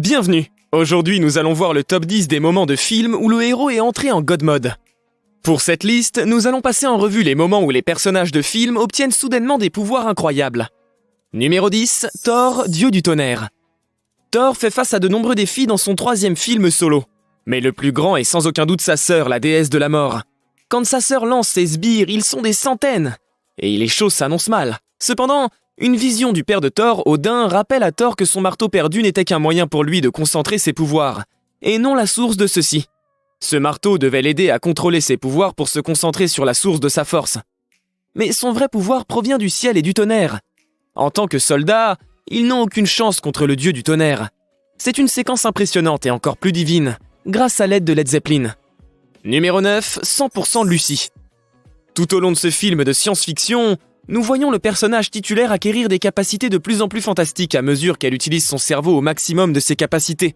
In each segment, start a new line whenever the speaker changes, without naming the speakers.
Bienvenue. Aujourd'hui, nous allons voir le top 10 des moments de film où le héros est entré en God Mode. Pour cette liste, nous allons passer en revue les moments où les personnages de film obtiennent soudainement des pouvoirs incroyables. Numéro 10, Thor, dieu du tonnerre. Thor fait face à de nombreux défis dans son troisième film solo. Mais le plus grand est sans aucun doute sa sœur, la déesse de la mort. Quand sa sœur lance ses sbires, ils sont des centaines. Et les choses s'annoncent mal. Cependant, une vision du père de Thor, Odin, rappelle à Thor que son marteau perdu n'était qu'un moyen pour lui de concentrer ses pouvoirs, et non la source de ceux-ci. Ce marteau devait l'aider à contrôler ses pouvoirs pour se concentrer sur la source de sa force. Mais son vrai pouvoir provient du ciel et du tonnerre. En tant que soldats, ils n'ont aucune chance contre le dieu du tonnerre. C'est une séquence impressionnante et encore plus divine, grâce à l'aide de Led Zeppelin. Numéro 9, 100% Lucy. Tout au long de ce film de science-fiction, nous voyons le personnage titulaire acquérir des capacités de plus en plus fantastiques à mesure qu'elle utilise son cerveau au maximum de ses capacités.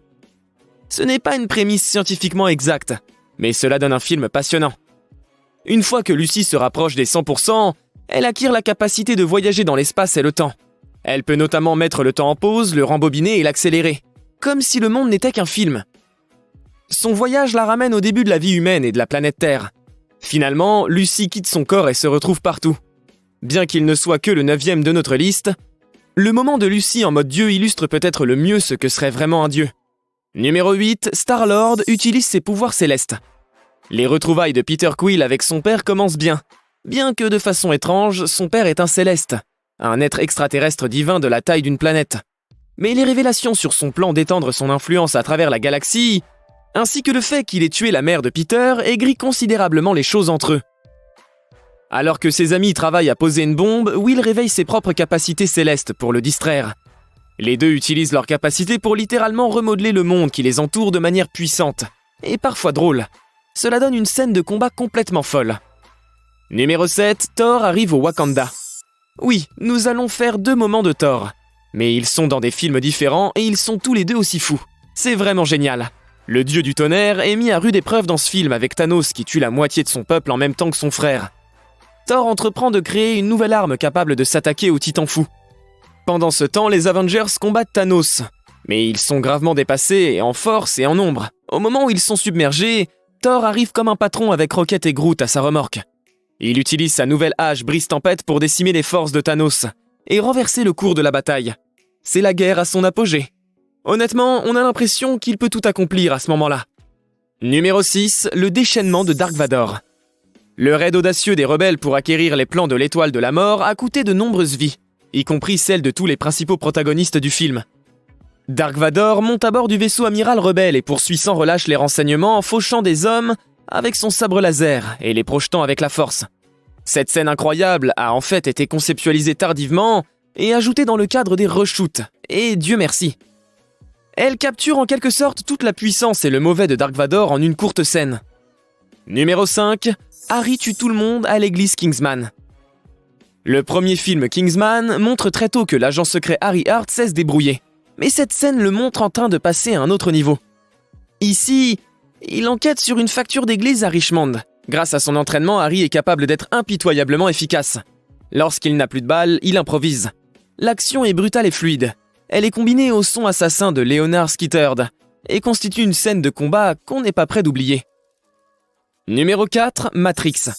Ce n'est pas une prémisse scientifiquement exacte, mais cela donne un film passionnant. Une fois que Lucy se rapproche des 100%, elle acquiert la capacité de voyager dans l'espace et le temps. Elle peut notamment mettre le temps en pause, le rembobiner et l'accélérer, comme si le monde n'était qu'un film. Son voyage la ramène au début de la vie humaine et de la planète Terre. Finalement, Lucy quitte son corps et se retrouve partout. Bien qu'il ne soit que le 9e de notre liste, le moment de Lucy en mode dieu illustre peut-être le mieux ce que serait vraiment un dieu. Numéro 8, Star-Lord utilise ses pouvoirs célestes. Les retrouvailles de Peter Quill avec son père commencent bien. Bien que de façon étrange, son père est un céleste, un être extraterrestre divin de la taille d'une planète. Mais les révélations sur son plan d'étendre son influence à travers la galaxie, ainsi que le fait qu'il ait tué la mère de Peter, aigrit considérablement les choses entre eux. Alors que ses amis travaillent à poser une bombe, Will réveille ses propres capacités célestes pour le distraire. Les deux utilisent leurs capacités pour littéralement remodeler le monde qui les entoure de manière puissante, et parfois drôle. Cela donne une scène de combat complètement folle. Numéro 7, Thor arrive au Wakanda. Oui, nous allons faire 2 moments de Thor. Mais ils sont dans des films différents et ils sont tous les deux aussi fous. C'est vraiment génial. Le dieu du tonnerre est mis à rude épreuve dans ce film avec Thanos qui tue la moitié de son peuple en même temps que son frère. Thor entreprend de créer une nouvelle arme capable de s'attaquer au titan fou. Pendant ce temps, les Avengers combattent Thanos. Mais ils sont gravement dépassés en force et en nombre. Au moment où ils sont submergés, Thor arrive comme un patron avec Rocket et Groot à sa remorque. Il utilise sa nouvelle hache brise-tempête pour décimer les forces de Thanos et renverser le cours de la bataille. C'est la guerre à son apogée. Honnêtement, on a l'impression qu'il peut tout accomplir à ce moment-là. Numéro 6, le déchaînement de Dark Vador. Le raid audacieux des rebelles pour acquérir les plans de l'étoile de la mort a coûté de nombreuses vies, y compris celles de tous les principaux protagonistes du film. Dark Vador monte à bord du vaisseau amiral rebelle et poursuit sans relâche les renseignements en fauchant des hommes avec son sabre laser et les projetant avec la force. Cette scène incroyable a en fait été conceptualisée tardivement et ajoutée dans le cadre des reshoots, et Dieu merci. Elle capture en quelque sorte toute la puissance et le mauvais de Dark Vador en une courte scène. Numéro 5, Harry tue tout le monde à l'église Kingsman. Le premier film Kingsman montre très tôt que l'agent secret Harry Hart sait se débrouiller. Mais cette scène le montre en train de passer à un autre niveau. Ici, il enquête sur une facture d'église à Richmond. Grâce à son entraînement, Harry est capable d'être impitoyablement efficace. Lorsqu'il n'a plus de balles, il improvise. L'action est brutale et fluide. Elle est combinée au son assassin de Leonard Skinner et constitue une scène de combat qu'on n'est pas prêt d'oublier. Numéro 4, Matrix.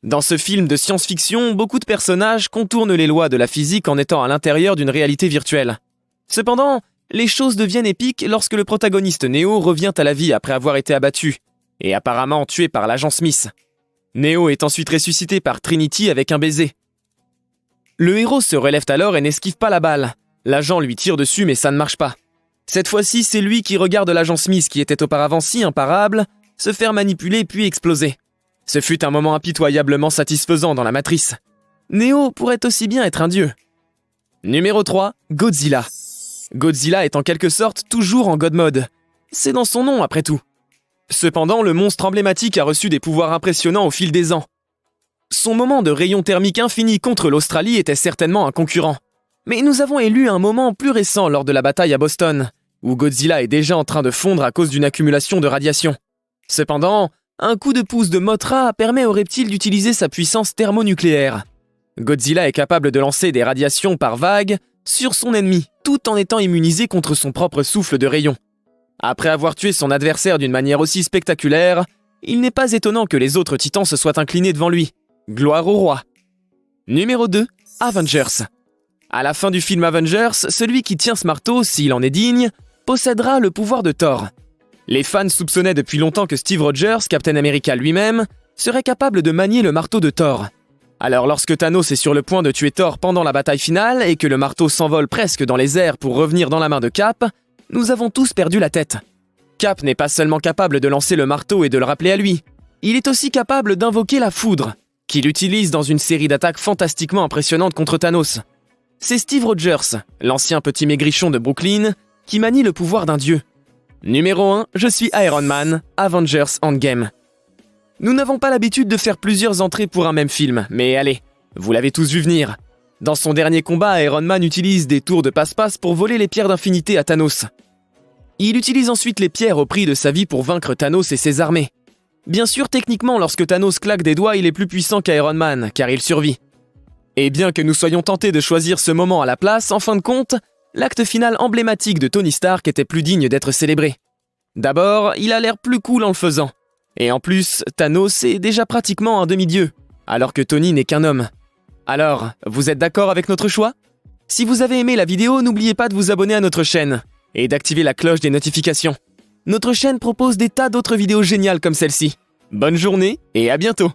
Dans ce film de science-fiction, beaucoup de personnages contournent les lois de la physique en étant à l'intérieur d'une réalité virtuelle. Cependant, les choses deviennent épiques lorsque le protagoniste Neo revient à la vie après avoir été abattu, et apparemment tué par l'agent Smith. Neo est ensuite ressuscité par Trinity avec un baiser. Le héros se relève alors et n'esquive pas la balle. L'agent lui tire dessus mais ça ne marche pas. Cette fois-ci, c'est lui qui regarde l'agent Smith qui était auparavant si imparable, se faire manipuler puis exploser. Ce fut un moment impitoyablement satisfaisant dans la matrice. Neo pourrait aussi bien être un dieu. Numéro 3, Godzilla. Godzilla est en quelque sorte toujours en God Mode. C'est dans son nom après tout. Cependant, le monstre emblématique a reçu des pouvoirs impressionnants au fil des ans. Son moment de rayon thermique infini contre l'Australie était certainement un concurrent. Mais nous avons élu un moment plus récent lors de la bataille à Boston, où Godzilla est déjà en train de fondre à cause d'une accumulation de radiation. Cependant, un coup de pouce de Mothra permet au reptile d'utiliser sa puissance thermonucléaire. Godzilla est capable de lancer des radiations par vagues sur son ennemi, tout en étant immunisé contre son propre souffle de rayon. Après avoir tué son adversaire d'une manière aussi spectaculaire, il n'est pas étonnant que les autres titans se soient inclinés devant lui. Gloire au roi. Numéro 2. Avengers. À la fin du film Avengers, celui qui tient ce marteau, s'il en est digne, possédera le pouvoir de Thor. Les fans soupçonnaient depuis longtemps que Steve Rogers, Captain America lui-même, serait capable de manier le marteau de Thor. Alors lorsque Thanos est sur le point de tuer Thor pendant la bataille finale et que le marteau s'envole presque dans les airs pour revenir dans la main de Cap, nous avons tous perdu la tête. Cap n'est pas seulement capable de lancer le marteau et de le rappeler à lui, il est aussi capable d'invoquer la foudre, qu'il utilise dans une série d'attaques fantastiquement impressionnantes contre Thanos. C'est Steve Rogers, l'ancien petit maigrichon de Brooklyn, qui manie le pouvoir d'un dieu. Numéro 1, je suis Iron Man, Avengers Endgame. Nous n'avons pas l'habitude de faire plusieurs entrées pour un même film, mais allez, vous l'avez tous vu venir. Dans son dernier combat, Iron Man utilise des tours de passe-passe pour voler les pierres d'infinité à Thanos. Il utilise ensuite les pierres au prix de sa vie pour vaincre Thanos et ses armées. Bien sûr, techniquement, lorsque Thanos claque des doigts, il est plus puissant qu'Iron Man, car il survit. Et bien que nous soyons tentés de choisir ce moment à la place, en fin de compte, l'acte final emblématique de Tony Stark était plus digne d'être célébré. D'abord, il a l'air plus cool en le faisant. Et en plus, Thanos est déjà pratiquement un demi-dieu, alors que Tony n'est qu'un homme. Alors, vous êtes d'accord avec notre choix ? Si vous avez aimé la vidéo, n'oubliez pas de vous abonner à notre chaîne et d'activer la cloche des notifications. Notre chaîne propose des tas d'autres vidéos géniales comme celle-ci. Bonne journée et à bientôt!